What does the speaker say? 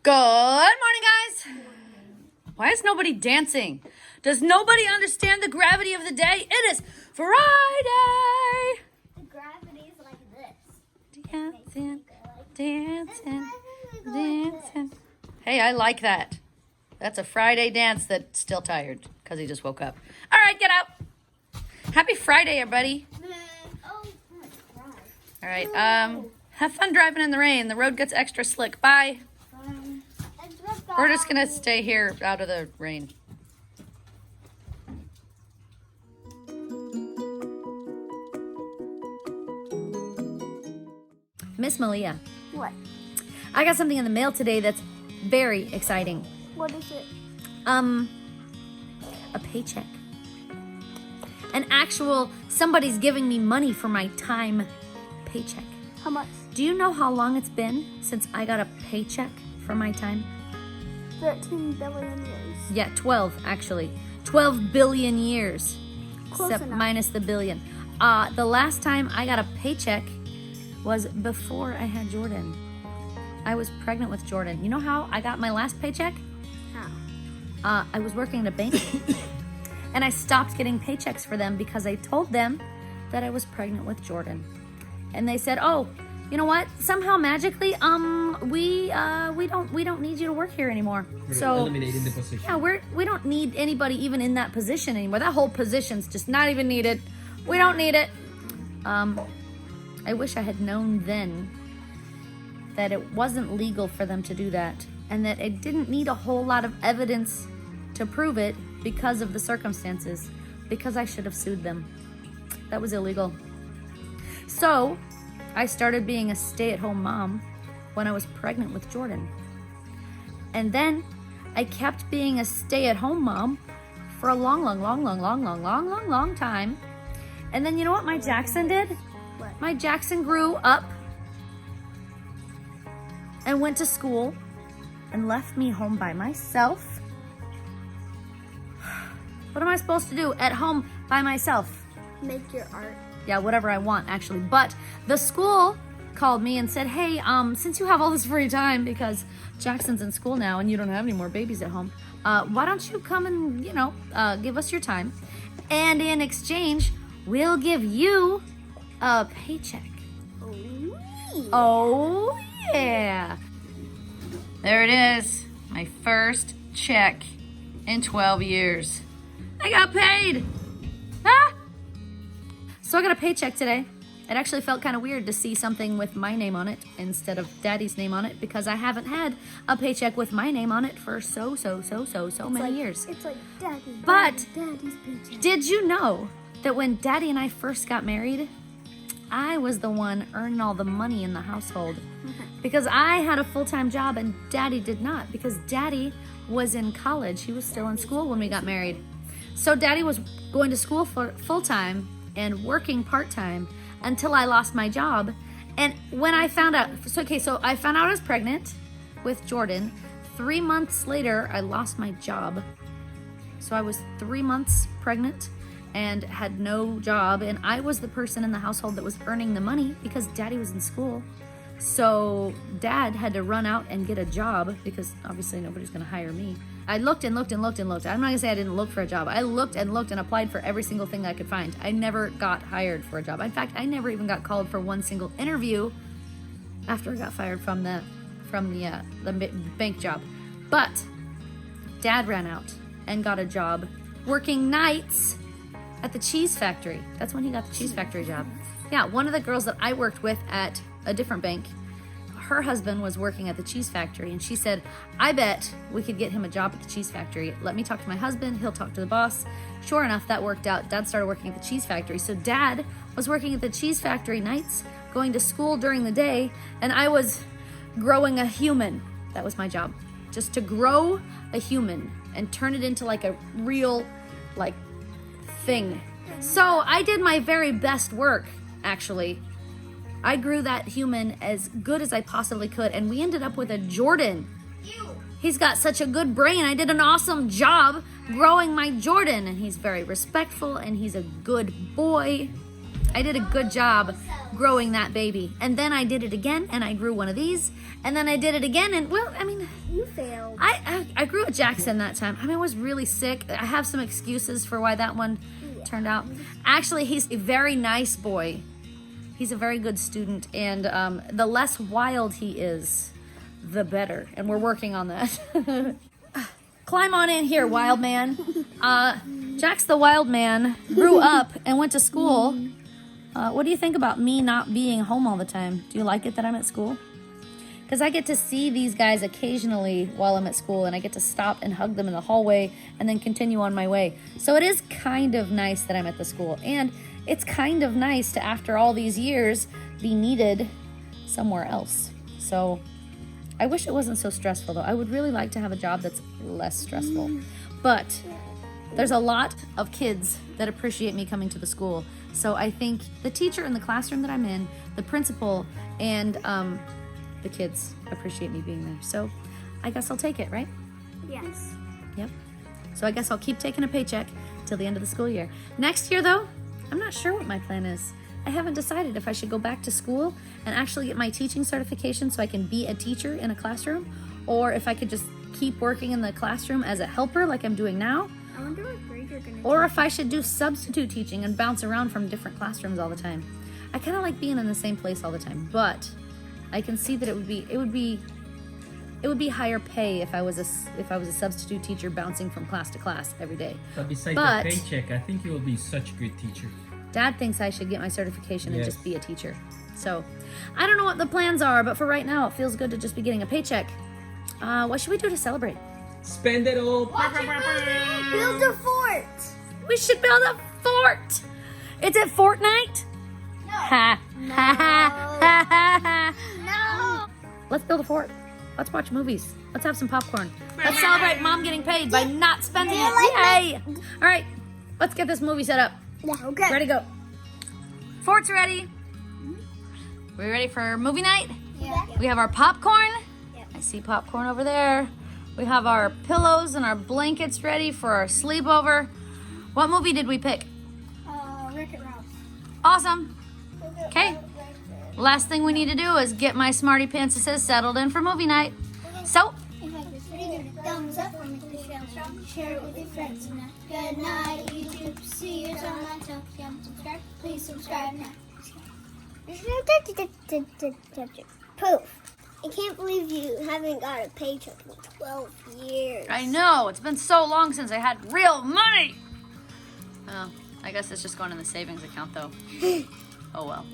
Good morning, guys. Why is nobody dancing? Does nobody understand the gravity of the day? It is Friday. The gravity is like this. Dancing, dancing, dancing. Hey, I like that. That's a Friday dance that's still tired because he just woke up. All right, get up. Happy Friday, everybody. Oh my God. All right, have fun driving in the rain. The road gets extra slick. Bye. We're just gonna stay here out of the rain. Miss Malia, What? I got something in the mail today that's very exciting. What is it? A paycheck. An actual, somebody's giving me money for my time paycheck. How much? Do you know how long it's been since I got a paycheck for my time? 13 billion years. Yeah, 12 actually. 12 billion years. Close enough. Minus the billion. The last time I got a paycheck was before I had Jorden. I was pregnant with Jorden. You know how I got my last paycheck? How? I was working at a bank and I stopped getting paychecks for them because I told them that I was pregnant with Jorden. And they said, "Oh, you know what? Somehow magically, we don't need you to work here anymore." So eliminating the position. yeah, we don't need anybody even in that position anymore. That whole position's just not even needed. We don't need it. I wish I had known then that it wasn't legal for them to do that, and that it didn't need a whole lot of evidence to prove it because of the circumstances. Because I should have sued them. That was illegal. So I started being a stay-at-home mom when I was pregnant with Jorden. And then I kept being a stay-at-home mom for a long time. And then you know what my Jackson did? What? My Jackson grew up and went to school and left me home by myself. What am I supposed to do at home by myself? Make your art. Yeah, whatever I want, actually. But the school called me and said, "Hey, since you have all this free time because Jackson's in school now and you don't have any more babies at home, why don't you come and, give us your time? And in exchange, we'll give you a paycheck." Oh, yeah. There it is. My first check in 12 years. I got paid. Ah! So I got a paycheck today. It actually felt kind of weird to see something with my name on it instead of Daddy's name on it because I haven't had a paycheck with my name on it for so many years. It's like Daddy's paycheck. Did you know that when Daddy and I first got married, I was the one earning all the money in the household because I had a full-time job and Daddy did not because Daddy was in college. He was still in school when we got married. So Daddy was going to school for full-time and working part-time until I lost my job. And when I found out, so I found out I was pregnant with Jorden. 3 months later, I lost my job. So I was 3 months pregnant and had no job. And I was the person in the household that was earning the money because Daddy was in school. So Dad had to run out and get a job because obviously nobody's gonna hire me. I looked and looked and looked and looked. I'm not gonna say I didn't look for a job. I looked and looked and applied for every single thing that I could find. I never got hired for a job. In fact, I never even got called for one single interview after I got fired from the bank job. But Dad ran out and got a job working nights at the cheese factory. That's when he got the cheese factory job. Yeah, one of the girls that I worked with at a different bank, her husband was working at the cheese factory, and she said, "I bet we could get him a job at the cheese factory. Let me talk to my husband, he'll talk to the boss." Sure enough, that worked out. Dad started working at the cheese factory. So Dad was working at the cheese factory nights, going to school during the day, and I was growing a human. That was my job, just to grow a human and turn it into like a real thing. So I did my very best work, actually. I grew that human as good as I possibly could, and we ended up with a Jorden. He's got such a good brain. I did an awesome job growing my Jorden, and he's very respectful, and he's a good boy. I did a good job growing that baby. And then I did it again, and I grew one of these. And then I did it again, and well, I mean, You failed. I grew a Jackson that time. I mean, I was really sick. I have some excuses for why that one turned out. Actually, he's a very nice boy. He's a very good student, and the less wild he is, the better. And we're working on that. Climb on in here, wild man. Jax the wild man grew up and went to school. What do you think about me not being home all the time? Do you like it that I'm at school? Because I get to see these guys occasionally while I'm at school, and I get to stop and hug them in the hallway and then continue on my way. So it is kind of nice that I'm at the school. And it's kind of nice to, after all these years, be needed somewhere else. So I wish it wasn't so stressful, though. I would really like to have a job that's less stressful. But there's a lot of kids that appreciate me coming to the school. So I think the teacher in the classroom that I'm in, the principal, and the kids appreciate me being there. So I guess I'll take it, right? Yes. Yep. So I guess I'll keep taking a paycheck till the end of the school year. Next year, though, I'm not sure what my plan is. I haven't decided if I should go back to school and actually get my teaching certification so I can be a teacher in a classroom, or if I could just keep working in the classroom as a helper like I'm doing now, I wonder what grade you're gonna or if I should do substitute teaching and bounce around from different classrooms all the time. I kind of like being in the same place all the time, but I can see that it would be higher pay if I was a substitute teacher bouncing from class to class every day. But besides But- the paycheck, I think you will be such a good teacher. Dad thinks I should get my certification and Yes. just be a teacher. So, I don't know what the plans are, but for right now, it feels good to just be getting a paycheck. What should we do to celebrate? Spend it all. Build a fort. We should build a fort! It's at Fortnite? No. Ha! Ha ha ha ha ha! No. Let's build a fort. Let's watch movies. Let's have some popcorn. Let's celebrate Mom getting paid by not spending it. Yay! All right, let's get this movie set up. Yeah. Okay. Ready, go. Fort's ready. We ready for movie night? Yeah. We have our popcorn. Yep. I see popcorn over there. We have our pillows and our blankets ready for our sleepover. What movie did we pick? Wreck-It Ralph. Awesome. Okay. Last thing we need to do is get my Smartypants settled in for movie night. So, If I could pretty give it a thumbs up or make the show strong, share it with your friends. And good night, YouTube. See you on my top. If you haven't subscribed, please subscribe now. Poof. I can't believe you haven't got a paycheck in 12 years. I know, it's been so long since I had real money. Well, I guess it's just going in the savings account though. Oh well.